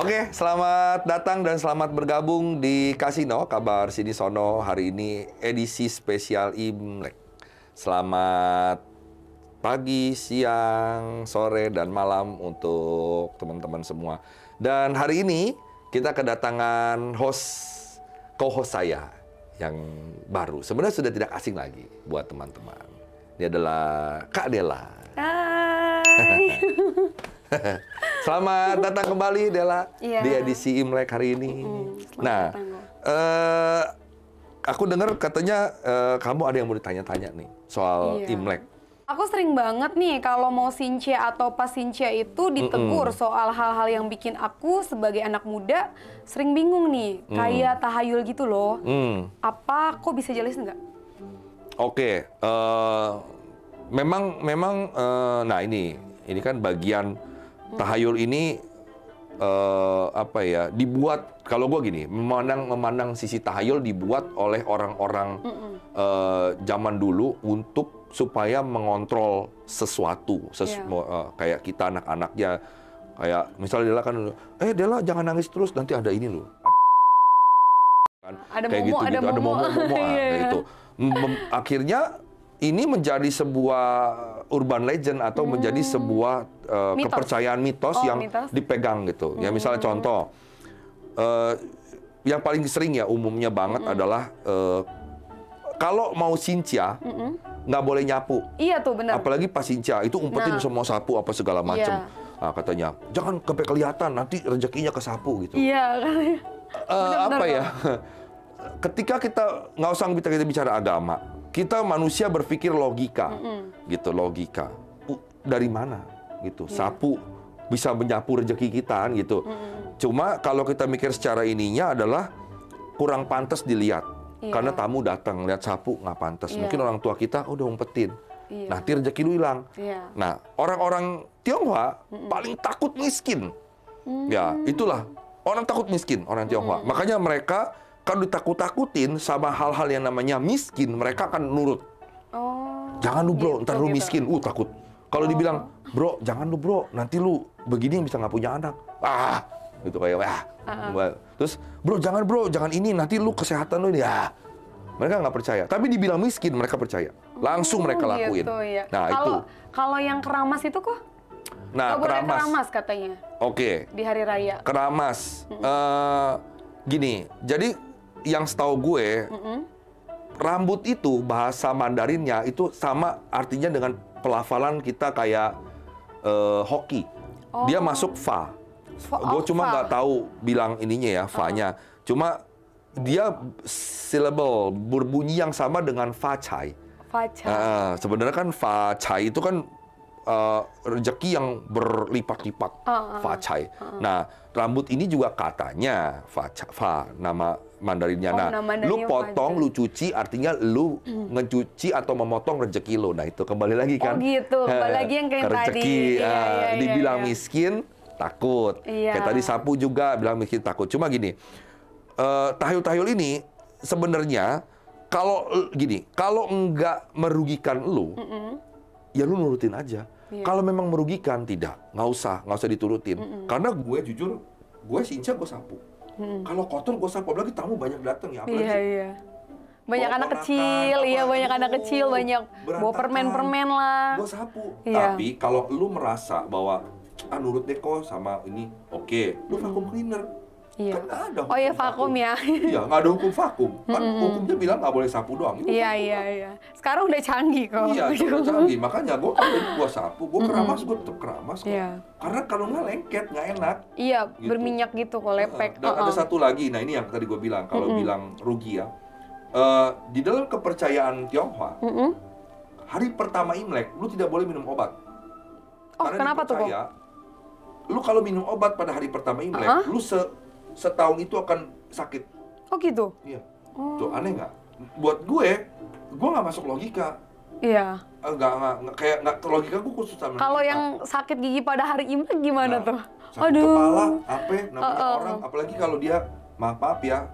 Oke, selamat datang dan selamat bergabung di Kasino Kabar Sini Sono. Hari ini edisi spesial Imlek. Selamat pagi, siang, sore, dan malam untuk teman-teman semua. Dan hari ini kita kedatangan co-host saya yang baru. Sebenarnya sudah tidak asing lagi buat teman-teman. Dia adalah Kak Della. Hai. Selamat datang kembali Della di edisi Imlek hari ini. Nah, aku dengar katanya kamu ada yang mau ditanya-tanya nih soal Imlek. Aku sering banget nih kalau mau Sincia atau pas Sincia itu ditegur soal hal-hal yang bikin aku sebagai anak muda sering bingung nih. Kayak tahayul gitu loh. Apa, kok bisa jelasin nggak? Oke, memang, nah ini kan bagian tahayul ini apa ya, dibuat, kalau gue gini, memandang sisi tahayul dibuat oleh orang-orang zaman dulu untuk supaya mengontrol sesuatu, kayak kita anak-anaknya, kayak misalnya Della kan, Della jangan nangis terus, nanti ada ini loh. Ada kayak momo, gitu, ada momo, kayak gitu. Akhirnya ini menjadi sebuah urban legend atau menjadi sebuah kepercayaan mitos yang dipegang gitu. Ya misalnya contoh, yang paling sering ya umumnya banget adalah kalau mau Sincia nggak boleh nyapu. Iya tuh benar. Apalagi pas Sincia itu umpetin semua sapu apa segala macam. Nah, katanya jangan sampai kelihatan nanti rezekinya kesapu gitu. Iya. Apa ya? Ketika kita nggak usah kita bicara agama, kita manusia berpikir logika, gitu, logika. Dari mana, gitu? Sapu bisa menyapu rezeki kita, gitu. Cuma kalau kita mikir secara ininya adalah kurang pantas dilihat, karena tamu datang lihat sapu nggak pantas. Mungkin orang tua kita udah umpetin, nanti rezeki lu hilang. Nah, orang-orang Tionghoa paling takut miskin, ya itulah orang takut miskin orang Tionghoa. Makanya mereka kalau ditakut-takutin sama hal-hal yang namanya miskin, mereka akan nurut. Jangan lu bro, ntar lu miskin. Takut. Kalau dibilang, bro, jangan lu bro, nanti lu begini bisa nggak punya anak. Gitu kayak, Terus, bro, jangan ini, nanti lu kesehatan lu ini. Mereka nggak percaya. Tapi dibilang miskin, mereka percaya. Langsung mereka lakuin. Gitu, ya. Nah, itu. Kalau yang keramas itu kok? Nah, keramas katanya. Oke. Di hari raya. Keramas. Gini, jadi yang setahu gue, rambut itu bahasa Mandarinnya itu sama artinya dengan pelafalan kita kayak hoki. Dia masuk fa. Gue cuma nggak tahu bilang ininya ya, fa-nya. Cuma dia syllable berbunyi yang sama dengan fa cai. Sebenarnya kan fa cai itu kan rezeki yang berlipat-lipat, fa cai. Nah, rambut ini juga katanya fa nama Mandarinnya. Lu potong, lu cuci, artinya lu ngecuci atau memotong rezeki lu. Nah, itu kembali lagi kan. Gitu, kembali lagi yang kayak rezeki, tadi. Dibilang miskin, takut. Kayak tadi sapu juga bilang miskin, takut. Cuma gini, tahayul-tahayul ini sebenarnya kalau gini, kalau enggak merugikan lu, ya lu nurutin aja. Kalau memang merugikan, nggak usah diturutin. Karena gue jujur, gue Sincia gue sapu. Kalau kotor gue sapu, apalagi tamu banyak datang ya. Banyak anak kecil, banyak anak kecil, banyak bawa permen-permen lah. Gue sapu. Tapi kalau lu merasa bahwa nurut deh kok sama ini, oke, lu vacuum cleaner. Kan nggak ada hukum vakum ya. Iya, nggak ada hukum vakum. Kan hukumnya bilang nggak boleh sapu doang. Iya. Sekarang udah canggih kok. Iya, udah canggih. Makanya gue sapu, gue keramas, gue tetap keramas kok. Karena kalau nggak lengket, nggak enak. Iya, gitu. Berminyak gitu kok, lepek. Dan ada satu lagi, nah ini yang tadi gue bilang, kalau bilang rugi ya. Di dalam kepercayaan Tionghoa, hari pertama Imlek, lu tidak boleh minum obat. Karena kenapa tuh kok? Lu kalau minum obat pada hari pertama Imlek, lu setahun itu akan sakit. Oh gitu? Iya. Tuh aneh nggak? Buat gue nggak masuk logika. Iya. Nggak logika gue khusus sama. Kalau yang sakit gigi pada hari Imlek gimana tuh? Sakit kepala, namanya orang, apalagi kalau dia maaf ya,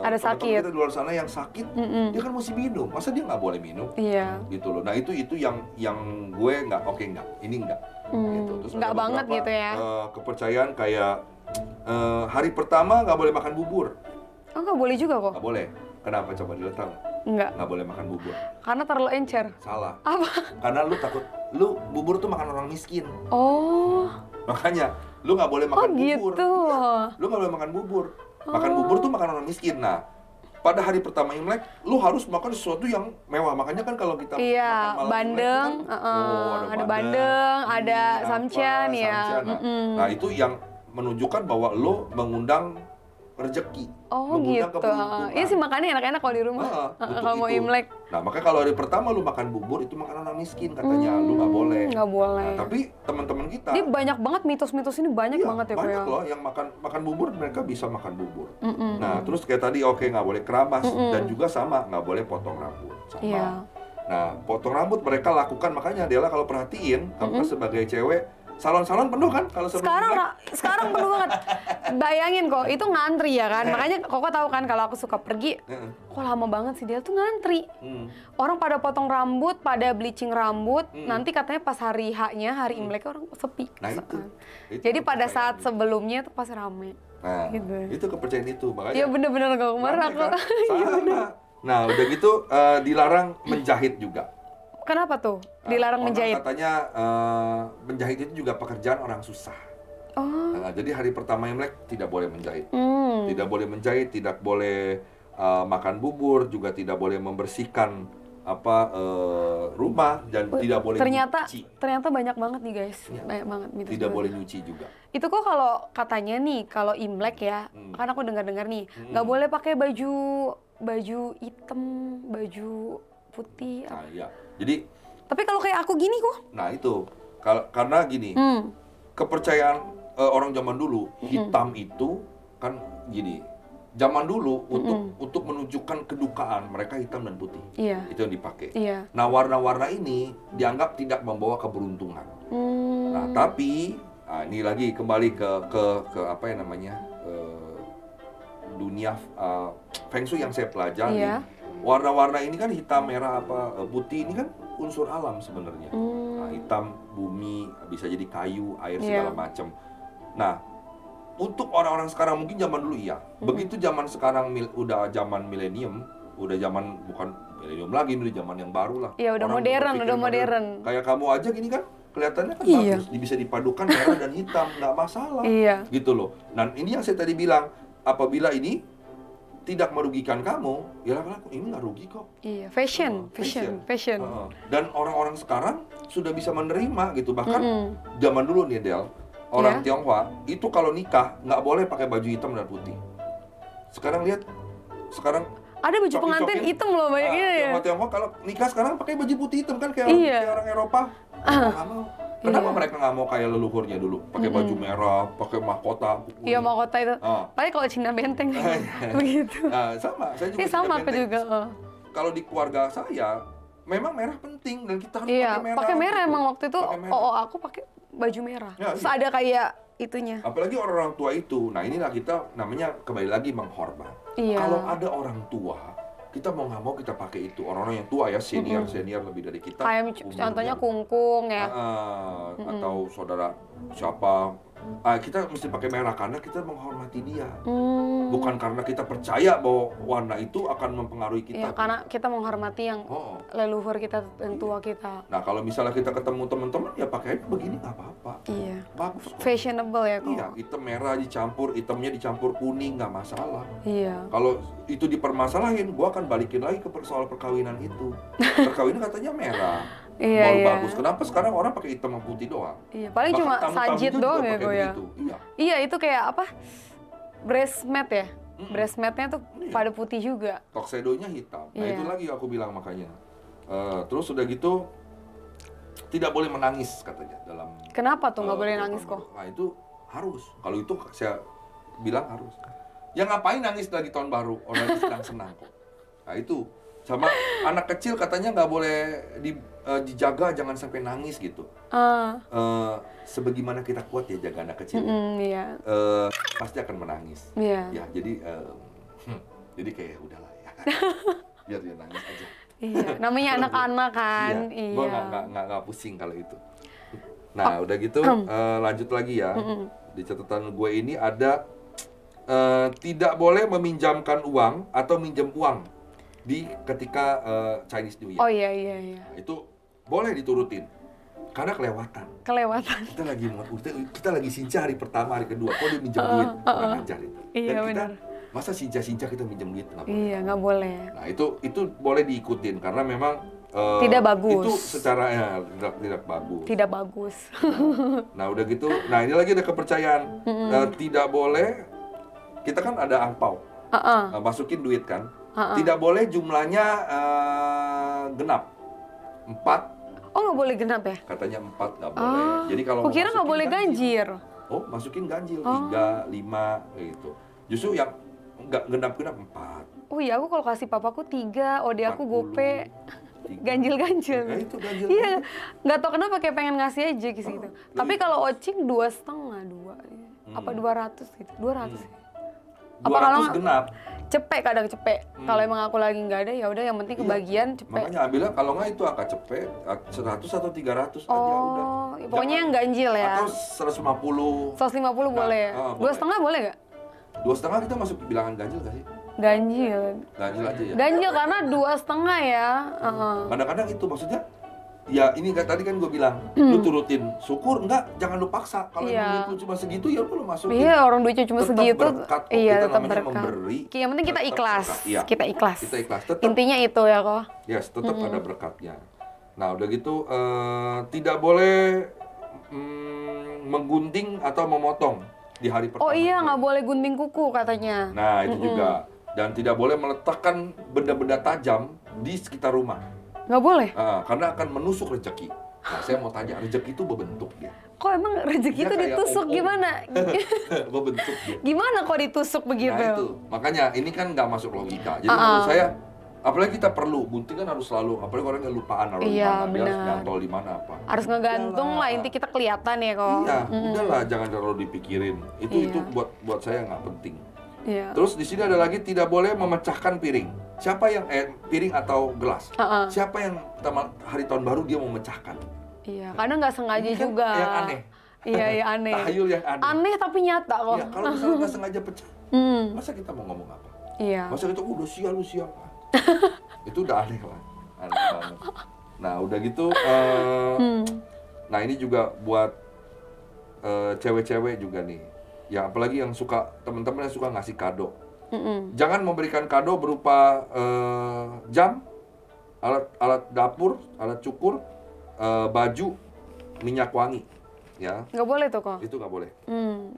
ada sakit. Kita di luar sana yang sakit, dia kan mesti minum. Masa dia nggak boleh minum? Iya. Gitu loh. Nah itu yang gue nggak, ini nggak. Gitu. Terus nggak banget gitu ya. Kepercayaan kayak hari pertama nggak boleh makan bubur. Oh, nggak boleh juga kok? Nggak boleh. Kenapa coba dilihat tahu? Nggak. Nggak boleh makan bubur. Karena terlalu encer. Salah. Apa? Karena lu takut, bubur tuh makan orang miskin. Oh. Makanya lu nggak boleh makan bubur. Gitu. Ya, lu nggak boleh makan bubur. Makan bubur tuh makan orang miskin. Nah, pada hari pertama Imlek, lu harus makan sesuatu yang mewah. Makanya kan kalau kita iya, makan malam bandeng, Imlek kan, ada bandeng, ada samcian ya. Nah, itu yang menunjukkan bahwa lo mengundang rezeki. Oh mengundang gitu. keberuntungan. Iya sih makannya enak-enak kalau di rumah. Kalau mau Imlek. Nah, makanya kalau hari pertama lu makan bubur itu makan orang miskin katanya, lu nggak boleh. Nggak boleh. Nah, tapi teman-teman kita. Ini banyak banget mitos-mitos ini banyak banget ya. Banyak loh yang makan bubur, mereka bisa makan bubur. Nah, terus kayak tadi nggak boleh keramas dan juga sama nggak boleh potong rambut. Sama. Iya. Nah, potong rambut mereka lakukan, makanya Dela kalau perhatiin, kamu kan sebagai cewek, salon-salon penuh kan kalau sekarang penuh banget. Bayangin kok, itu ngantri ya kan. Makanya Koko tahu kan kalau aku suka pergi, kok lama banget sih dia tuh ngantri. Orang pada potong rambut, pada bleaching rambut, nanti katanya pas hari H-nya, hari Imlek orang sepi. Nah, itu jadi pada saat sebelumnya tuh pas rame. Nah, gitu. Itu kepercayaan itu, makanya. Iya bener-bener kok kemarin aku. Kan? Sama. Nah, udah gitu dilarang menjahit juga. Kenapa tuh dilarang menjahit? Katanya menjahit itu juga pekerjaan orang susah. Oh. Nah, jadi hari pertama Imlek tidak boleh menjahit. Tidak boleh menjahit, tidak boleh makan bubur, juga tidak boleh membersihkan rumah dan tidak boleh nyuci. Ternyata banyak banget nih guys. Ya. Banyak banget mitos. Tidak boleh nyuci juga. Itu kok kalau katanya nih kalau Imlek ya, kan aku dengar-dengar nih, nggak boleh pakai baju hitam, baju putih. Nah, iya. Jadi tapi kalau kayak aku gini kok. Nah, itu karena gini. Kepercayaan orang zaman dulu, hitam itu kan gini. Zaman dulu untuk menunjukkan kedukaan, mereka hitam dan putih. Iya. Itu yang dipakai. Iya. Nah, warna-warna ini dianggap tidak membawa keberuntungan. Nah, tapi ini lagi kembali ke apa yang namanya? Dunia Feng Shui yang saya pelajari. Iya. Warna-warna ini kan hitam, merah, putih ini kan unsur alam sebenarnya. Nah, hitam bumi, bisa jadi kayu, air segala macam. Nah, untuk orang-orang sekarang mungkin zaman dulu iya. Begitu zaman sekarang udah zaman milenium, udah zaman bukan milenium lagi, udah zaman yang baru lah. Iya, udah modern. Kayak kamu aja gini kan, kelihatannya kan bagus, bisa dipadukan merah dan hitam, nggak masalah. Iya. Gitu loh. Dan ini yang saya tadi bilang, apabila ini tidak merugikan kamu, ya laku ini nggak rugi kok. Iya, fashion. Dan orang-orang sekarang sudah bisa menerima gitu. Bahkan zaman dulu nih Del, orang Tionghoa itu kalau nikah nggak boleh pakai baju hitam dan putih. Sekarang lihat, ada baju pengantin hitam loh banyaknya ya. Tionghoa kalau nikah sekarang pakai baju putih hitam kan kayak orang Eropa. Nggak mau. Kenapa mereka nggak mau kayak leluhurnya dulu, pakai baju merah, pakai mahkota? Iya, mahkota itu. Paling kalau Cina Benteng begitu. Nah, sama, saya juga. Sama aku juga. Kalau di keluarga saya, memang merah penting dan kita harus pakai merah. Pakai merah emang waktu itu. Aku pakai baju merah. Ya, terus ada kayak itunya. Apalagi orang tua itu. Nah, inilah kita namanya kembali lagi menghormat. Iya. Kalau ada orang tua, kita mau nggak mau kita pakai itu. Orang-orang yang tua ya, senior lebih dari kita. Kayak contohnya kungkung ya. Atau saudara siapa. Kita mesti pakai merah karena kita menghormati dia. Bukan karena kita percaya bahwa warna itu akan mempengaruhi kita. Iya, karena kita menghormati yang leluhur kita, yang tua kita. Nah, kalau misalnya kita ketemu teman-teman, ya pakai begini nggak apa-apa. Iya. Bagus kok. Fashionable ya kok. Iya, hitam merah hitamnya dicampur kuning, nggak masalah. Iya. Kalau itu dipermasalahin, gua akan balikin lagi ke soal perkawinan itu. Perkawinan katanya merah. Baru bagus. Kenapa sekarang orang pakai hitam sama putih doang? Iya, paling cuma sajit doang ya gue ya. Iya, itu kayak apa? Breastmat ya? Breastmatnya tuh pada putih juga. Tuxedo-nya hitam. Nah, itu lagi aku bilang makanya. Terus udah gitu tidak boleh menangis katanya dalam. Kenapa tuh nggak boleh nangis kok? Nah, itu harus. Kalau itu saya bilang harus. Ya ngapain nangis lagi tahun baru? Orang itu sedang senang kok. Nah, itu sama anak kecil katanya nggak boleh dijaga, jangan sampai nangis gitu. Sebagaimana kita kuat ya jaga anak kecil. Iya. Pasti akan menangis. Iya. Ya, jadi kayak udahlah ya. Biar dia nangis aja. Iya, namanya anak-anak kan. Iya. Gue nggak pusing kalau itu. Nah, udah gitu lanjut lagi ya. Di catatan gue ini ada tidak boleh meminjamkan uang atau minjem uang ketika Chinese New Year. Oh iya. Nah, itu boleh diturutin karena kelewatan. Kita lagi Sinca hari pertama, hari kedua, kok dia minjem duit, kurang ajar itu. Iya, Dan benar. masa Sinca kita minjem duit, nggak boleh. Iya, nggak boleh. Nah itu boleh diikutin karena memang tidak bagus. Itu secara tidak bagus. Tidak bagus. Nah udah gitu, nah ini lagi ada kepercayaan. Tidak boleh, kita kan ada angpau, masukin duit kan. Tidak boleh jumlahnya genap, 4. Oh, nggak boleh genap ya? Katanya 4 nggak boleh. Jadi kalau kira nggak boleh ganjil. Oh, masukin ganjil 3, 5 kayak gitu. Justru yang nggak genap-genap 4. Oh iya, aku kalau kasih papaku 3, ode aku gope. Ganjil-ganjil. Ya, itu ganjil. Iya, nggak tau kenapa kayak pengen ngasih aja gitu. Tapi kalau ocing 2,5, 2. Apa 200 gitu? 200. 200 genap. Cepet, kadang cepet. Kalau emang aku lagi nggak ada, ya udah yang penting kebagian cepet. Makanya ambilnya kalau nggak itu angka cepet 100 atau 300 aja udah. Pokoknya yang ganjil ya. Atau 150. 150 boleh ya? 2,5 boleh nggak? 2,5 kita masuk bilangan ganjil nggak sih? Ganjil. Ganjil aja ya. Ganjil karena 2,5 ya. Kadang-kadang itu maksudnya. Ya ini tadi kan gue bilang, lu turutin, syukur enggak, jangan lu paksa. Kalau emang duit lu cuma segitu ya lu masukin. Iya, orang duitnya cuma segitu. Berkat, iya, kita tetap namanya berkat. Memberi. Yang penting kita ikhlas. Iya. Kita ikhlas. Kita ikhlas. Tetap, intinya itu ya kok. Yes, tetap ada berkatnya. Nah udah gitu, tidak boleh menggunting atau memotong di hari pertama. Oh iya, nggak boleh gunting kuku katanya. Nah itu juga. Dan tidak boleh meletakkan benda-benda tajam di sekitar rumah. Nggak boleh? Karena akan menusuk rezeki. Nah, saya mau tanya, rezeki itu berbentuk dia. Kok emang rezeki itu ditusuk gimana? Berbentuk dia. Gimana kok ditusuk begitu? Nah itu, makanya ini kan nggak masuk logika. Jadi menurut saya, apalagi kita perlu, gunting kan harus selalu, apalagi orang yang lupaan naruh di mana, dia harus nyantol di mana apa. Harus ngegantung lah, inti kita kelihatan ya kok. Iya, udahlah jangan terlalu dipikirin. Itu buat saya nggak penting. Iya. Terus di sini ada lagi tidak boleh memecahkan piring. Siapa yang piring atau gelas? Siapa yang hari tahun baru dia mau memecahkan? Iya, karena nggak sengaja ini kan juga. Yang aneh. Iya, aneh. Tahayul yang aneh. Aneh tapi nyata kok. Ya, kalau misalnya nggak sengaja pecah, masa kita mau ngomong apa? Iya. Masa kita udah sial lu sial. Itu udah aneh lah. Aneh banget. Nah udah gitu. Nah ini juga buat cewek-cewek juga nih. Ya apalagi yang suka, teman-teman yang suka ngasih kado. Jangan memberikan kado berupa jam, alat dapur, alat cukur, baju, minyak wangi, ya. Nggak boleh tuh kok. Itu nggak boleh.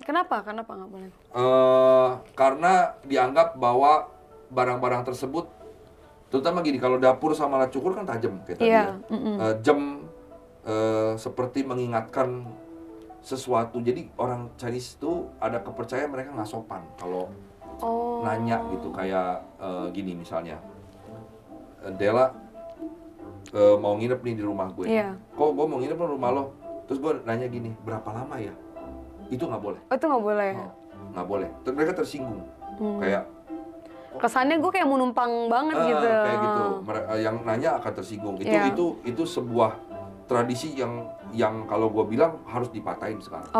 Kenapa? Kenapa nggak boleh? Karena dianggap bahwa barang-barang tersebut, terutama gini, kalau dapur sama alat cukur kan tajam kayak tadi ya. Jam seperti mengingatkan sesuatu. Jadi orang Chinese itu ada kepercayaan mereka nggak sopan kalau nanya gitu, kayak gini misalnya, Dela mau nginep nih di rumah gue. Kok gue mau nginep di rumah lo? Terus gue nanya gini, berapa lama ya? Itu nggak boleh. Oh, itu nggak boleh? Nggak boleh. Mereka tersinggung. Kayak kesannya gue kayak mau numpang banget gitu. Kayak gitu. Yang nanya akan tersinggung. Itu sebuah tradisi yang kalau gue bilang harus dipatahin sekarang.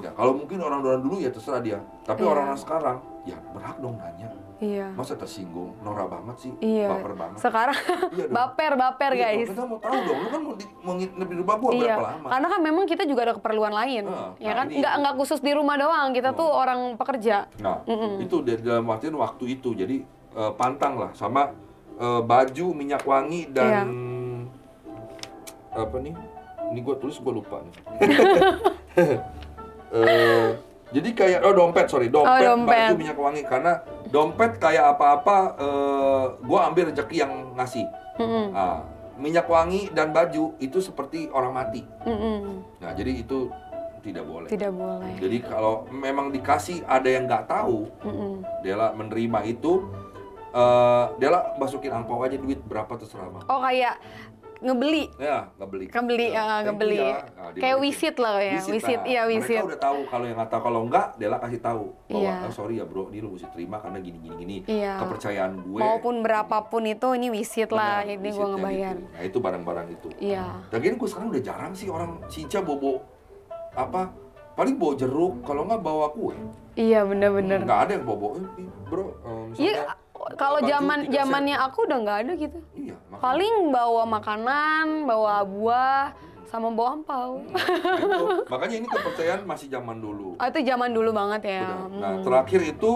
Ya, kalau mungkin orang-orang dulu ya terserah dia. Tapi orang-orang sekarang ya berhak dong nanya. Iya. Masa tersinggung, norak banget sih, baper banget. Sekarang baper guys. Kita mau tahu dong, lu kan mau nginep di rumah gua berapa lama? Karena kan memang kita juga ada keperluan lain, ya kan? Nggak khusus di rumah doang, kita tuh orang pekerja. Nah, itu dalam waktu itu, jadi pantang lah sama baju, minyak wangi dan apa nih? Ini gua tulis, gua lupa nih. Jadi kayak dompet, baju, minyak wangi, karena dompet kayak apa-apa gue ambil rezeki yang ngasih. Minyak wangi dan baju itu seperti orang mati. Nah jadi itu tidak boleh. Tidak boleh. Jadi kalau memang dikasih ada yang nggak tahu, Dela menerima itu, Dela masukin angpau aja, duit berapa terserah bang. Oh kayak ngebeli. Ya, ngebeli. Ngebeli. Ya. Nah, kayak wisit lah ya. Wisit. Mereka udah tahu, kalau yang nggak tahu, kalau enggak, Dela kasih tahu bahwa sorry ya bro, ini lu mesti terima karena gini. Kepercayaan gue. Maupun berapapun itu, ini wisit lah, ini gue ngebayar. Gitu. Nah itu barang-barang itu. Iya. Dan gini gue sekarang udah jarang sih orang Sinca bobo apa paling bawa jeruk, kalau nggak bawa kue. Iya, bener-bener. Nggak ada yang bawa, bro, misalnya. Iya, kalau zamannya aku udah nggak ada gitu. Iya, makanya. Paling bawa makanan, bawa buah, sama bawa ampau. Itu. Makanya ini kepercayaan masih zaman dulu. Oh, itu zaman dulu banget ya. Udah. Nah, terakhir itu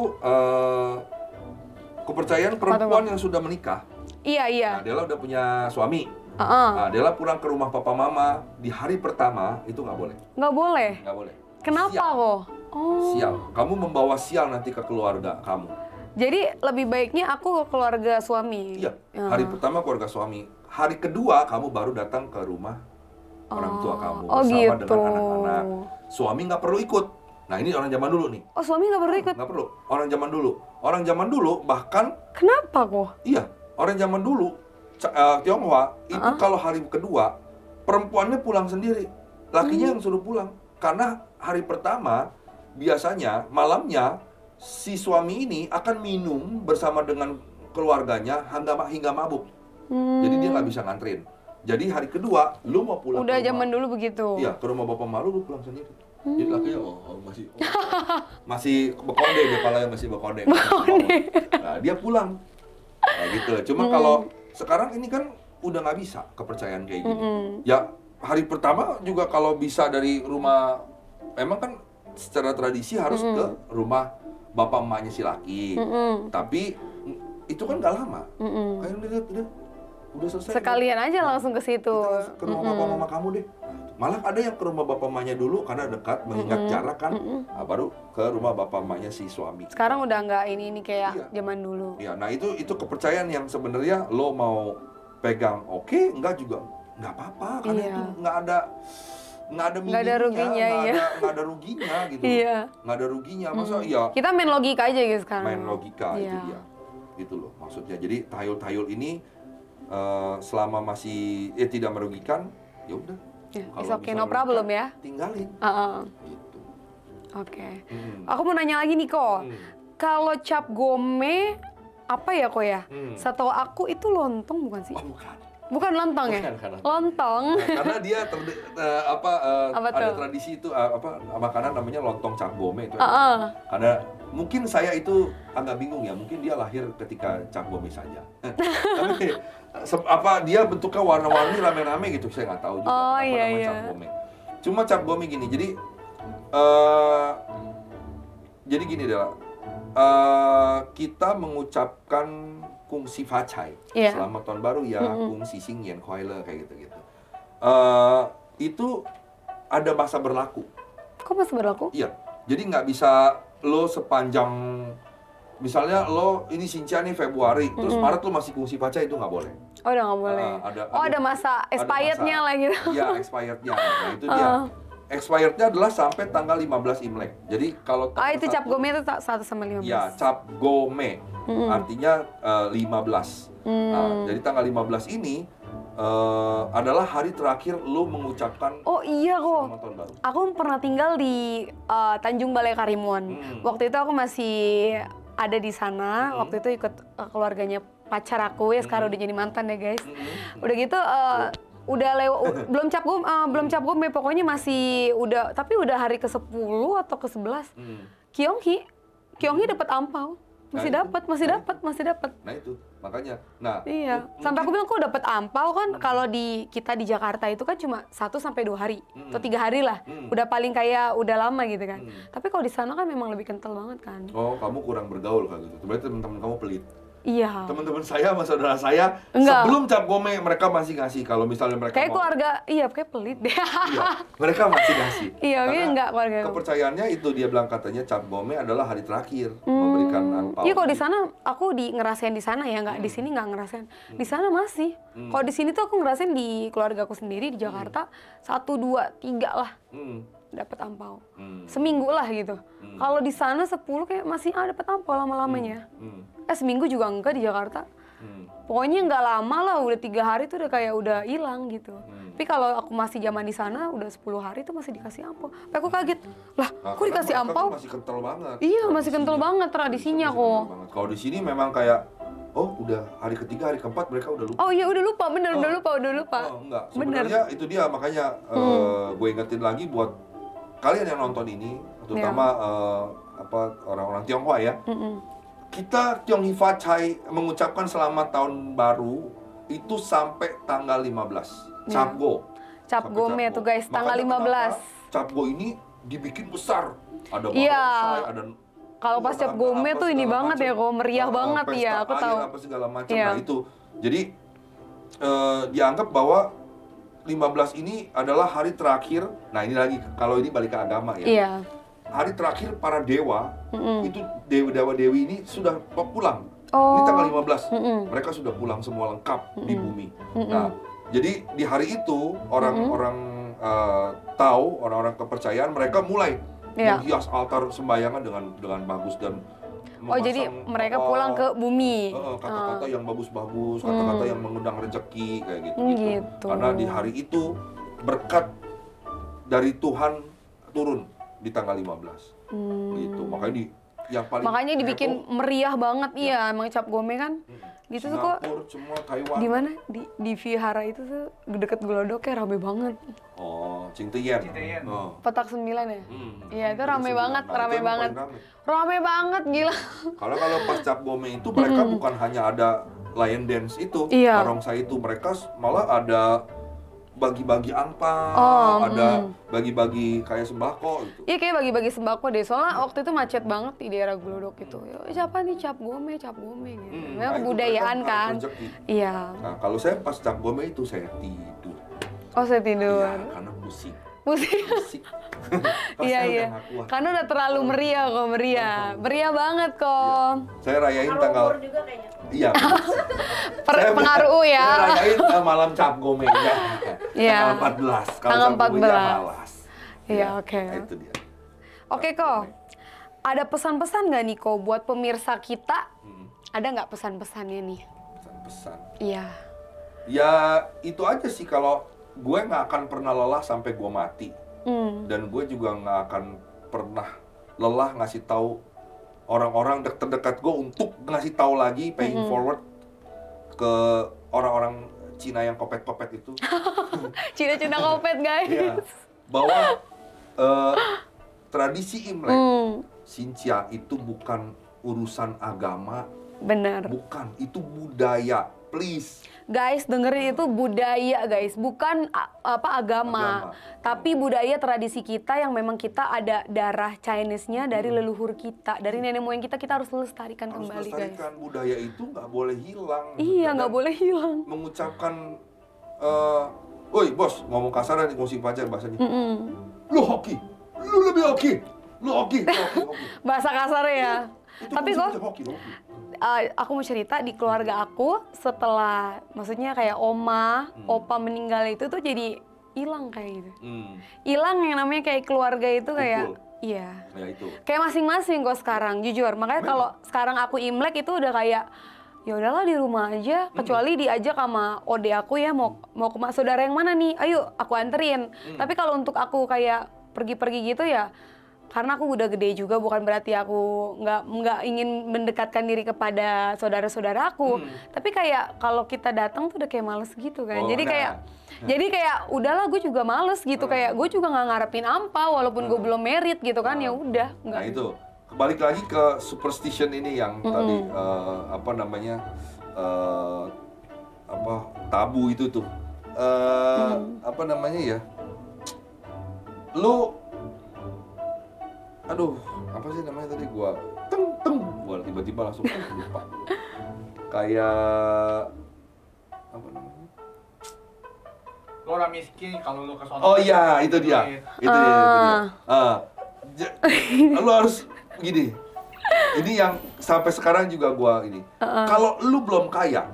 kepercayaan perempuan yang sudah menikah. Iya. Nah, Della udah punya suami. Nah, Della pulang ke rumah papa mama di hari pertama itu nggak boleh. Nggak boleh? Nggak boleh. Kenapa kok? Oh. Sial. Kamu membawa sial nanti ke keluarga kamu. Jadi lebih baiknya aku ke keluarga suami? Iya. Hari pertama keluarga suami. Hari kedua kamu baru datang ke rumah orang tua kamu bersama gitu. dengan anak-anak. Suami nggak perlu ikut. Nah, ini orang zaman dulu nih. Oh, suami nggak perlu ikut? Nggak perlu. Orang zaman dulu. Orang zaman dulu bahkan. Kenapa kok? Iya. Orang zaman dulu, Tionghoa, itu kalau hari kedua, perempuannya pulang sendiri. Lakinya yang suruh pulang. Karena hari pertama, biasanya malamnya, si suami ini akan minum bersama dengan keluarganya hingga mabuk. Jadi dia nggak bisa nganterin. Jadi hari kedua, lu mau pulang udah ke rumah. zaman dulu begitu? Iya, ke rumah bapak malu, lu pulang sendiri. Jadi lakinya masih berkode, kepalanya masih berkode. Nah, dia pulang. Nah, gitu. Cuma kalau sekarang ini kan udah nggak bisa kepercayaan kayak gini. Ya, hari pertama juga kalau bisa dari rumah, emang kan secara tradisi harus ke rumah bapak emaknya si laki. Tapi itu kan nggak lama. Kayak udah selesai. Sekalian aja langsung ke situ. Kita ke rumah bapak mama kamu deh. Malah ada yang ke rumah bapak emaknya dulu karena dekat, mengingat jarak kan. Nah, baru ke rumah bapak emaknya si suami. Sekarang udah nggak ini kayak zaman dulu. Iya, nah itu kepercayaan yang sebenarnya lo mau pegang oke, enggak juga nggak apa-apa karena itu nggak ada nggak ada ruginya, nggak ada ruginya gitu. Iya. Nggak ada ruginya, masa iya. Kita main logika aja gitu sekarang. Main logika itu dia, gitu loh maksudnya. Jadi tahayul ini selama masih tidak merugikan, ya udah. It's okay, no problem ya. Tinggalin. Gitu. Oke. Aku mau nanya lagi nih kok. Kalau cap gome apa ya kok ya? Setahu aku itu lontong bukan sih? Oh, bukan. Bukan lontong ya? Bukan. Lontong. Nah, karena dia ada tradisi itu makanan namanya lontong cap gome itu. Karena mungkin saya itu agak bingung ya, mungkin dia lahir ketika cap gome saja. Tapi dia bentuknya warna-warni rame-rame gitu, saya nggak tahu juga namanya cap gome. Cuma cap gome gini, jadi gini Della, kita mengucapkan Kung Si Fa Cai, selamat tahun baru ya, Kung Si Sing Yen Kuai Le kayak gitu-gitu. Itu ada masa berlaku. Kok masa berlaku? Iya, jadi nggak bisa lo sepanjang, misalnya lo ini Xinjia nih Februari, terus Maret lo masih Kung Si Fa Cai, itu nggak boleh. Oh, udah nggak boleh. Ada masa expired-nya lah gitu. Iya, expired-nya. Nah, itu dia. Expired-nya adalah sampai tanggal 15 Imlek. Jadi kalau itu cap gome itu 1 sampai 15. Iya, cap gome. Artinya 15. Nah, jadi tanggal 15 ini adalah hari terakhir lo mengucapkan Oh iya kok. Selamat Tahun Baru. Aku pernah tinggal di Tanjung Balai Karimun. Waktu itu aku masih ada di sana. Waktu itu ikut keluarganya pacar aku ya, sekarang udah jadi mantan ya guys. Udah gitu udah belum cap gome pokoknya masih tapi udah hari ke-10 atau ke-11. Kyonghi dapat ampau. Masih dapat. Nah itu, makanya. Nah, iya. Sampai aku bilang kok dapat ampau kan kalau kita di Jakarta itu kan cuma 1 sampai 2 hari atau 3 hari lah. Udah paling kayak udah lama gitu kan. Tapi kalau di sana kan memang lebih kental banget kan. Oh, kamu kurang bergaul kayak gitu. Berarti teman-teman kamu pelit. Iya. Teman-teman saya sama saudara saya sebelum cap gome mereka masih ngasih kalau misalnya mereka kayak keluarga kayak pelit deh. Iya, mereka masih ngasih. Iya, enggak keluarga. Kepercayaannya itu dia bilang katanya cap gome adalah hari terakhir memberikan angpau. Iya, kalau di sana aku ngerasain di sana ya, nggak di sini nggak ngerasain. Di sana masih. Kalau di sini tuh aku ngerasain di keluarga aku sendiri di Jakarta 1, 2, 3 lah. Dapat ampau. Seminggu lah gitu. Kalau di sana 10 kayak masih dapat ampau lama-lamanya. Seminggu juga enggak di Jakarta. Pokoknya nggak lama lah, udah 3 hari tuh udah kayak udah hilang gitu. Tapi kalau aku masih zaman di sana udah 10 hari tuh masih dikasih ampau. Tapi aku kaget, lah kok dikasih ampau? Masih kental banget. Iya, masih kental banget tradisinya kok. Kalau di sini memang kayak udah hari ketiga, hari keempat mereka udah lupa. Oh iya udah lupa, bener udah lupa. Oh enggak, sebenarnya itu dia makanya gue ingetin lagi buat kalian yang nonton ini, terutama orang-orang Tionghoa ya, kita Tionghi Fa Chai mengucapkan selamat tahun baru itu sampai tanggal 15, Cap Go. Cap Gome tuh guys, tanggal 15. Cap Go ini dibikin besar, ada barongsai, ada kalau pas Cap Gome tuh ini banget ya, kok meriah banget ya, aku tahu. Apa segala macam. Nah itu, jadi dianggap bahwa 15 ini adalah hari terakhir. Nah ini lagi, kalau ini balik ke agama ya. Iya. Hari terakhir para dewa, itu dewa-dewi ini sudah pulang. Ini tanggal 15, mereka sudah pulang semua lengkap di bumi. Nah, jadi di hari itu orang-orang tahu, orang-orang kepercayaan mereka mulai menghias altar sembayangan dengan bagus dan jadi mereka pulang ke bumi. Kata-kata yang bagus-bagus, kata-kata yang mengundang rezeki kayak gitu. Karena di hari itu berkat dari Tuhan turun di tanggal 15. Gitu. Makanya dibikin meriah banget emang Cap Gome kan. Gitu tuh kok. Semua Taiwan. Di mana? Di vihara itu tuh deket Glodoknya rame banget. Cingtian. Petak 9 ya? Iya, itu rame banget. Rame banget, gila. Kalau pas Cap Gome itu mereka bukan hanya ada lion dance itu, barongsai itu, mereka malah ada bagi-bagi angpao, ada bagi-bagi kayak sembako gitu. Iya, kayak bagi-bagi sembako deh. Soalnya waktu itu macet banget di daerah Glodok itu. Siapa nih Cap Gome gitu. Memang kebudayaan kan. Iya. Nah, kalau saya pas Cap Gome itu saya tidur. Saya tidur. Iya, karena musik. Iya. Karena udah terlalu meriah kok, meriah banget kok. Saya rayain tanggal juga kayaknya. Iya. Pengaruh ya. Saya rayain malam Cap Gome ya. Tanggal 14. Tanggal 14. Iya, oke. Nah, itu dia. Oke kok. Ada pesan-pesan nggak nih kok buat pemirsa kita? Ada nggak pesan-pesannya nih? Pesan-pesan. Iya. Ya itu aja sih, kalau gue nggak akan pernah lelah sampai gue mati. Dan gue juga nggak akan pernah lelah ngasih tahu orang-orang terdekat gue untuk ngasih tahu lagi, paying forward ke orang-orang Cina yang kopet-kopet itu. Cina-Cina kopet guys. Ya, bahwa tradisi Imlek, Xinjia itu bukan urusan agama. Benar. Bukan, itu budaya. Please. Guys, dengerin, itu budaya guys, bukan agama. Tapi budaya tradisi kita yang memang kita ada darah Chinese-nya dari leluhur kita, dari nenek moyang kita harus lestarikan kembali guys. Budaya itu nggak boleh hilang. Iya, nggak boleh hilang. Mengucapkan, woi bos, ngomong kasar nih, ngomong pacar bahasanya. Lu hoki, lu lebih hoki, lu hoki. Bahasa kasar ya. Itu tapi kok hoki. Aku mau cerita, di keluarga aku setelah maksudnya kayak opa meninggal itu tuh jadi hilang kayak gitu. Hilang yang namanya kayak keluarga itu kayak iya. Ya, itu. Kayak masing-masing kok sekarang, jujur. Makanya kalau sekarang aku Imlek itu udah kayak ya udahlah di rumah aja, kecuali diajak sama ode aku ya mau ke saudara yang mana nih, ayo aku anterin. Tapi kalau untuk aku kayak pergi-pergi gitu ya, karena aku udah gede juga, bukan berarti aku nggak ingin mendekatkan diri kepada saudara-saudara aku. Tapi kayak kalau kita datang tuh udah kayak males gitu kan. Jadi kayak udahlah, gue juga males gitu. Kayak gue juga nggak ngarepin apa, walaupun gue belum married gitu kan. Ya udah. Nah itu kembali lagi ke superstition ini yang tadi tabu itu tuh. Apa namanya ya? Apa sih namanya tadi, gua gua tiba-tiba langsung lupa. Kayak apa namanya? Lo orang miskin kalau lo ke sono. Oh iya, itu dia. Itu dia. Lo harus gini. Ini yang sampai sekarang juga gua ini. Kalau lu belum kaya,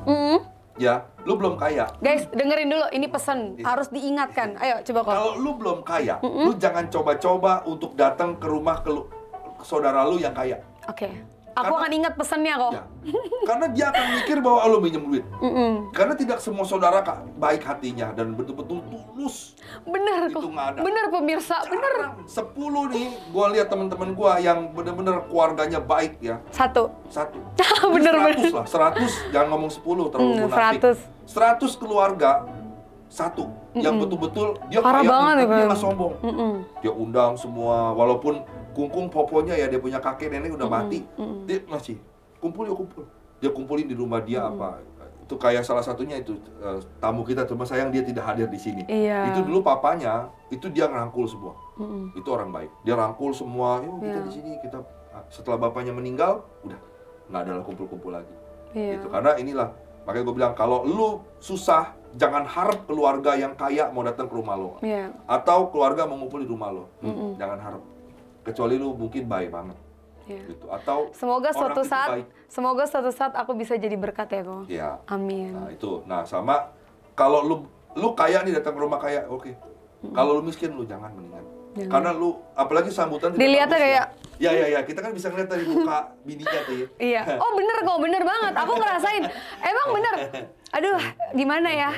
ya, lu belum kaya. Guys, dengerin dulu, ini pesan harus diingatkan. Ayo, coba kok. Kalau lu belum kaya, lu jangan coba-coba untuk datang ke rumah ke saudara lu yang kaya. Oke. Aku akan ingat pesannya kok. Ya, karena dia akan mikir bahwa lu minjem duit. Karena tidak semua saudara baik hatinya dan betul-betul tulus. Bener kok. Itu nggak ada. Bener pemirsa, bener. 10 nih, gua lihat teman-teman gua yang bener-bener keluarganya baik ya. Satu. Bener. 100 lah, 100, jangan ngomong 10 terlalu munafik. 100 keluarga satu yang betul-betul dia parah kaya, banget ya, dia Bang. nggak sombong. Dia undang semua, walaupun kungkung poponya ya dia punya kakek nenek udah mati, dia masih kumpul. Dia kumpulin di rumah dia apa. Itu kayak salah satunya itu tamu kita, cuma sayang dia tidak hadir di sini. Iya. Itu dulu papanya, itu dia ngerangkul semua. Itu orang baik. Dia rangkul semua, yuk kita di sini, kita setelah bapaknya meninggal, udah nggak ada kumpul-kumpul lagi. Iya. Gitu. Karena inilah, makanya gue bilang kalau lu susah, jangan harap keluarga yang kaya mau datang ke rumah lo. Iya. Atau keluarga mau ngumpul di rumah lo. Jangan harap. Kecuali lu mungkin baik banget. Iya. Gitu. Atau Semoga orang suatu saat aku bisa jadi berkat ya, Ko. Iya. Amin. Nah, itu. Nah, sama kalau lu kaya nih datang ke rumah kaya, oke. Kalau lu miskin lu jangan mendingan. Jangan. Karena lu apalagi sambutan Dilihatnya kayak ya kita kan bisa ngeliat dari muka bininya tuh ya. iya. Oh bener kok, bener banget. Aku ngerasain. Emang bener. Aduh, gimana ya?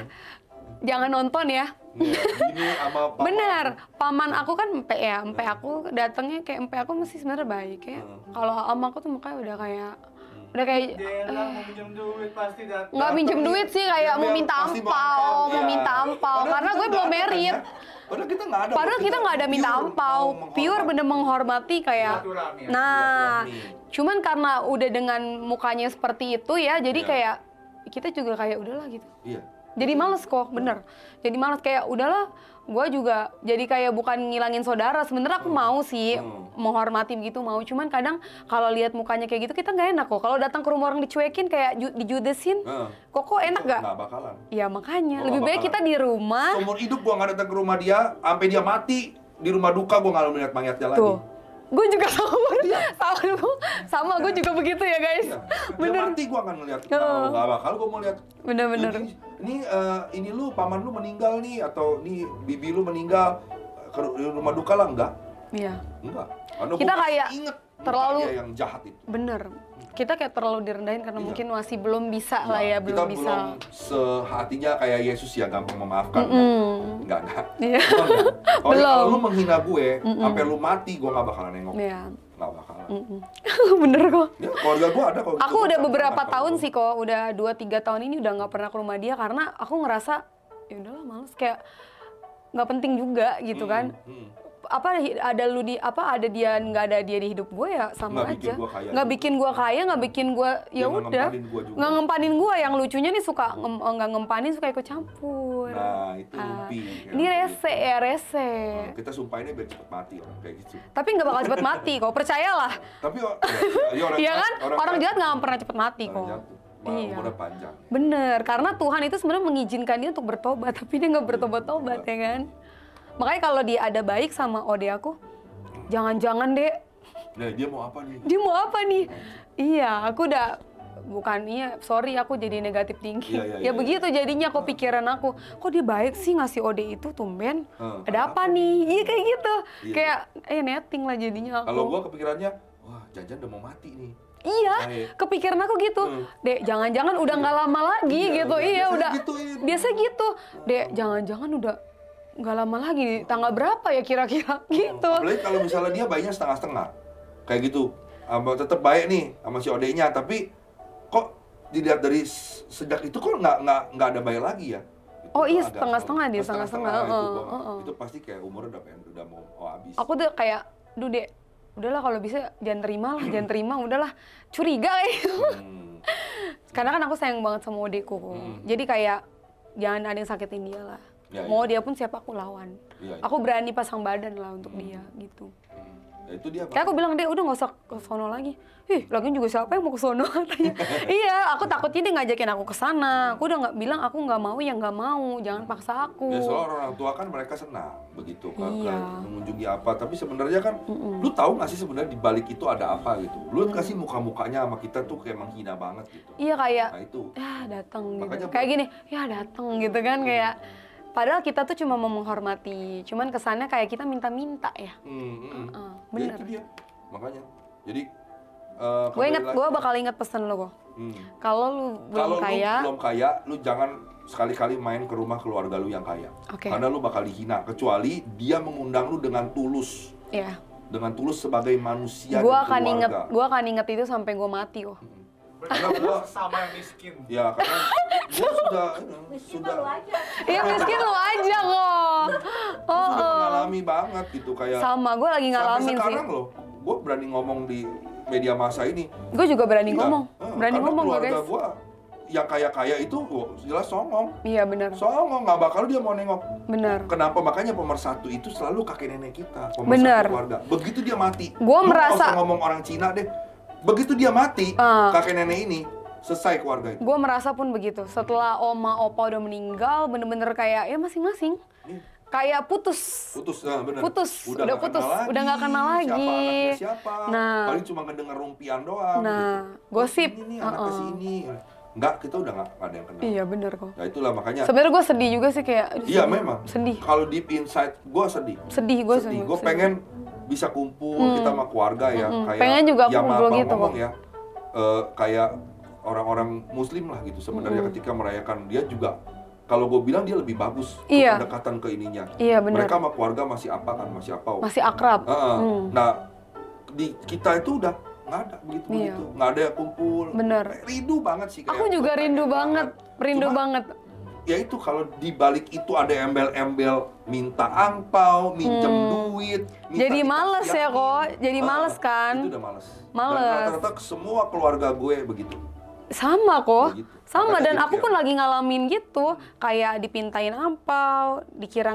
Jangan nonton ya. Iya, ini sama papa. Bener, paman aku kan empe aku datangnya kayak empe aku masih sebenarnya baik ya. Kalau ama aku tuh mukanya udah kayak Dia lah mau pinjam duit pasti datang. nggak minjem duit sih, kayak mau minta Pasti ampau, mau Iya. minta ampau. Padahal Karena kita gue nggak belum ada kan, merit. ya? Padahal kita nggak ada Minta pure ampau, mau pure bener menghormati kayak. Silaturahmi ya, Nah, silaturahmi. cuman karena udah dengan mukanya seperti itu ya, jadi Iya. kayak kita juga kayak udahlah gitu. Iya. Jadi males kok, bener. Jadi males kayak udahlah, gue juga jadi kayak bukan ngilangin saudara. Sebenarnya aku mau sih menghormati begitu mau. Cuman kadang kalau lihat mukanya kayak gitu kita nggak enak kok. Kalau datang ke rumah orang dicuekin kayak dijudesin, kok enak gak? Nggak bakalan. Ya makanya, Gua lebih nggak baik kita di rumah. Seumur hidup gua nggak datang ke rumah dia, sampai dia mati di rumah duka gua nggak melihat mayatnya lagi. Tuh, gue juga sama gue juga begitu ya guys. Iya. Dia Bener. mati gua akan ngeliat. Nggak bakal gua mau lihat. Bener-bener. Ini lu paman lu meninggal nih, atau nih bibi lu meninggal ke rumah duka lah, enggak? Iya. Enggak. Karena Kita gua kayak inget terlalu- mukanya yang jahat itu. Bener. Kita kayak terlalu direndahin karena Iya. mungkin masih belum bisa lah ya, kita belum bisa. sehatinya kayak Yesus ya, gampang memaafkan. Enggak. Iya. Kalau Belum. lu menghina gue, sampai lu mati, gue nggak bakalan nengok. Iya. Nggak bakalan. Bener kok. Ya, keluarga gue ada kalau gitu. Aku Gua udah nggak beberapa pernah tahun kalau sih kok, udah 2-3 tahun ini udah nggak pernah ke rumah dia karena aku ngerasa ya udahlah males, kayak nggak penting juga gitu kan. Apa ada dia nggak ada dia di hidup gue ya sama Nggak bikin aja. gua kaya Nggak juga. bikin gue kaya, nggak bikin gue ya Dia nggak udah. ngempanin gua juga. Nggak ngempanin gue, yang lucunya nih suka nggak ngempanin, suka ikut campur. Nah, itu lumpi. Ini rese ya, rese. Kita sumpahinnya biar cepet mati orang kayak gitu. Tapi nggak bakal cepet mati kok, percayalah. Tapi orang Iya kan? Orang jahat nggak pernah cepet mati orang kok. jahat tuh, Iya. umurnya panjang. Bener, karena Tuhan itu sebenarnya mengizinkan dia untuk bertobat, tapi dia nggak bertobat-tobat ya kan. Makanya kalau dia ada baik sama ode aku, jangan-jangan deh, Nah, dia mau apa nih? dia mau apa nih? Iya, aku udah sorry aku jadi negatif tinggi. Iya, Ya begitu jadinya kok pikiran aku, kok dia baik sih ngasih ode itu tumben. Ada apa nih? Iya kayak gitu. Iya. Kayak netting lah jadinya aku. Kalau gua kepikirannya, wah jangan udah mau mati nih. Iya, Baik. kepikiran aku gitu. Dek, jangan-jangan udah nggak lama lagi Iya, gitu. iya, Iya, biasanya udah. gituin. Biasa gitu. Dek, jangan-jangan udah nggak lama lagi. Tanggal berapa ya kira-kira gitu. Apalagi kalau misalnya dia bayinya setengah-setengah. Kayak gitu. Tetap baik nih sama si Ode-nya, tapi kok dilihat dari sejak itu kok nggak ada bayi lagi ya? Itu Oh iya, agak- setengah-setengah dia, setengah-setengah. Itu pasti kayak umurnya udah mau habis. Aku tuh kayak, duh Dek, udahlah kalau bisa jangan terima lah, jangan terima, udahlah. Curiga gitu. Karena kan aku sayang banget sama Odeku. Jadi kayak, jangan ada yang sakitin dia lah. Ya, Mau iya. dia pun siapa aku lawan. Iya, iya. Aku berani pasang badan lah untuk dia gitu. Ya, itu dia. Kayak aku bilang, Dek, udah nggak usah ke sono lagi. Lagian juga siapa yang mau ke sono katanya. Iya, aku takutnya dia ngajakin aku ke sana. Aku udah nggak bilang aku nggak mau, ya nggak mau. Jangan paksa aku. Ya soal orang tua kan mereka senang begitu kan Iya. mengunjungi apa, tapi sebenarnya kan lu tahu nggak sih sebenarnya di balik itu ada apa gitu. Lu kasih muka-mukanya sama kita tuh kayak menghina banget gitu. Iya kayak, Nah itu. ya datang gitu. Makanya Kayak gini, ya datang gitu kan kayak. Padahal kita tuh cuma mau menghormati. Cuman kesannya kayak kita minta-minta ya. Ya bener. itu dia. Makanya. Jadi Gue bakal inget pesan lo kok. Kalau lu belum kaya, lu belum kaya, lu jangan sekali-kali main ke rumah keluarga lu yang kaya. Oke. Karena lu bakal dihina, kecuali dia mengundang lu dengan tulus. ya. Dengan tulus sebagai manusia Gue dan akan keluarga. inget itu sampai gue mati kok. Berarti lo sesama yang miskin. Ya karena gue sudah Iya miskin lu aja kok. sudah mengalami banget gitu kayak. Sama, gue lagi ngalamin sampai sih. sekarang loh, gue berani ngomong di media massa ini. Gue juga berani Iya, ngomong. Berani karena ngomong kok keluarga guys. gue yang kaya-kaya itu jelas songong. Iya benar. Songong, nggak bakal dia mau nengok. Benar. Kenapa? Makanya pemersatu itu selalu kakek nenek kita, pemersatu Bener. keluarga. Begitu dia mati, Gua lu nggak merasa- usah ngomong orang Cina deh. Begitu dia mati, kakek nenek ini selesai keluarga itu. Gue merasa pun begitu. Setelah oma opa udah meninggal, bener-bener kayak ya masing-masing. Iya. Kayak putus. Putus, nah bener. Putus, udah nggak putus, kenal udah nggak kenal lagi. Siapa anaknya siapa? Nah. Paling cuma ngedenger rumpian doang. Nah, gitu. gosip. Ini anaknya sini. Enggak, kita udah nggak ada yang kenal. Iya bener kok. Nah itulah makanya. Sebenarnya gue sedih juga sih kayak. aduh, Iya sedih. memang. Sedih. Kalau deep inside, gue sedih. Sedih gue Sedih. Gue pengen bisa kumpul kita sama keluarga ya. Kayak Pengen juga ya kumpul maaf gitu ngomong kok. ya. Kayak orang-orang Muslim lah gitu sebenarnya ketika merayakan dia juga. Kalau gue bilang dia lebih bagus Iya. pendekatan ke ininya. Iya bener. Mereka sama keluarga masih apa kan, masih apa. Masih akrab. Nah, di kita itu udah nggak ada begitu, nggak ada yang kumpul. Bener. Rindu banget sih. Aku kayak juga pengen rindu banget. Rindu Cuma, banget. Ya itu kalau di balik itu ada embel-embel minta angpau, minjem duit. minta Jadi males ya dikasihin. kok. Jadi males kan. Itu udah males. Males. Dan rata-rata semua keluarga gue begitu. Sama kok. Begitu. Sama Makanya dan gitu aku ya. pun lagi ngalamin gitu. Kayak dipintain ampau, dikira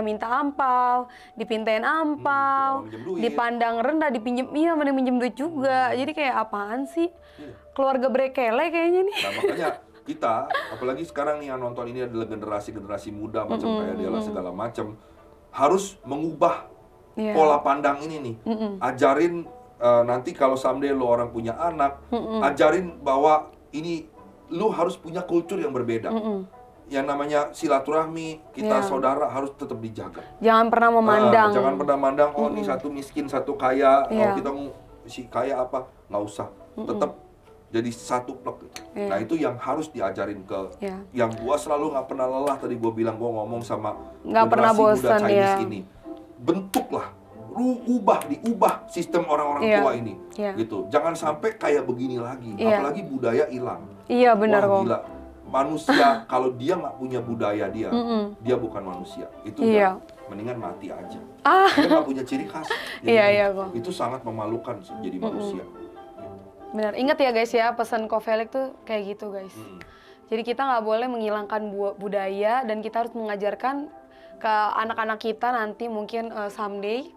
minta ampau, dipintain ampau, minjem duit. dipandang rendah, mending minjem duit juga. Jadi kayak apaan sih? Iya. Keluarga brekele kayaknya nih. Nah makanya kita, apalagi sekarang nih yang nonton ini adalah generasi muda macam kayak Della segala macam, harus mengubah Iya. pola pandang ini nih. Ajarin nanti kalau someday lo orang punya anak, ajarin bahwa ini lu harus punya kultur yang berbeda. Yang namanya silaturahmi, kita Iya. saudara harus tetap dijaga. Jangan pernah memandang. Jangan pernah mandang, oh ini satu miskin, satu kaya, oh Iya. kita mau si kaya apa, nggak usah. Tetap jadi satu plek. Iya. Nah itu yang harus diajarin ke, Iya. yang gua selalu nggak pernah lelah tadi gua bilang, gua ngomong sama Nggak pernah generasi muda bosan, Chinese ya. ini. Bentuklah, diubah sistem orang-orang Iya. tua ini, Iya. gitu. Jangan sampai kayak begini lagi, Iya. apalagi budaya hilang. Iya benar Wah, kok. gila. Manusia kalau dia nggak punya budaya dia bukan manusia. Itu Iya. udah mendingan mati aja. Ah. Dia nggak punya ciri khas. Jadi Iya, iya, kok. Itu sangat memalukan jadi manusia. Benar. Ingat ya guys ya, pesan Kofelik tuh kayak gitu guys. Jadi kita nggak boleh menghilangkan budaya dan kita harus mengajarkan ke anak-anak kita nanti mungkin someday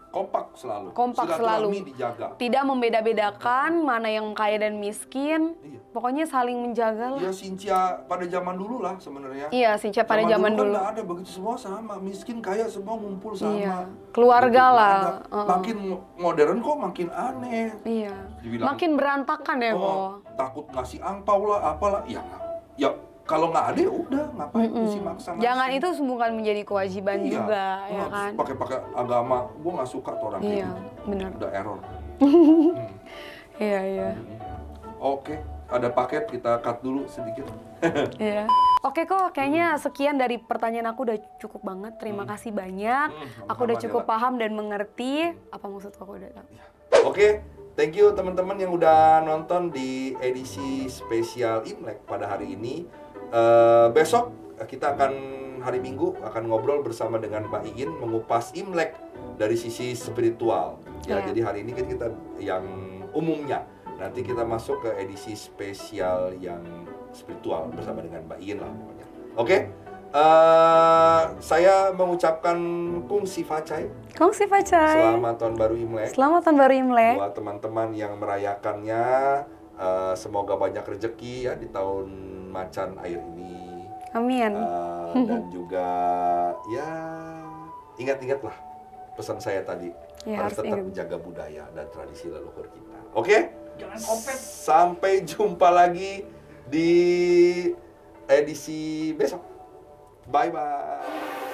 Kompak selalu. Kompak Silaturahmi selalu. dijaga. tidak membeda-bedakan mana yang kaya dan miskin. Iya. Pokoknya saling menjaga lah. Ya Sincia pada zaman dulu lah sebenarnya. Iya, Sincia pada zaman kan dulu. nggak ada begitu, semua sama, miskin kaya semua ngumpul sama. Iya. Keluarga Gitu, lah. nggak ada. Makin modern kok makin aneh. Iya. Dibilang, Makin berantakan ya kok. Oh, takut ngasih angpau lah, apalah. Ya kalau nggak ada ya udah, ngapain mesti maksa. Jangan itu bukan menjadi kewajiban Iya. juga, ya kan? Pakai agama, gue nggak suka tuh orang kayak Iya, gitu. benar. Udah error. Iya, iya. Oke, ada paket kita cut dulu sedikit. Iya. Oke kok, kayaknya sekian dari pertanyaan aku udah cukup banget. Terima kasih banyak. Aku udah sama-sama, cukup Della. paham dan mengerti apa maksud aku udah tahu. Oke, thank you teman-teman yang udah nonton di edisi spesial Imlek pada hari ini. Besok kita akan hari Minggu akan ngobrol bersama dengan Mbak Iin mengupas Imlek dari sisi spiritual. Ya, Iya. jadi hari ini kita yang umumnya. Nanti kita masuk ke edisi spesial yang spiritual bersama dengan Mbak Iin lah pokoknya. Oke, saya mengucapkan Kung Si Facai. Kong si Pacai. Selamat Tahun Baru Imlek. Selamat Tahun Baru Imlek. Buat teman-teman yang merayakannya, semoga banyak rezeki ya di tahun macan air ini. Amin. Dan juga ya ingat-ingatlah pesan saya tadi, Ya, harus harus tetap ingat. menjaga budaya dan tradisi leluhur kita. Oke? Jangan kopet. Sampai jumpa lagi di edisi besok. Bye bye.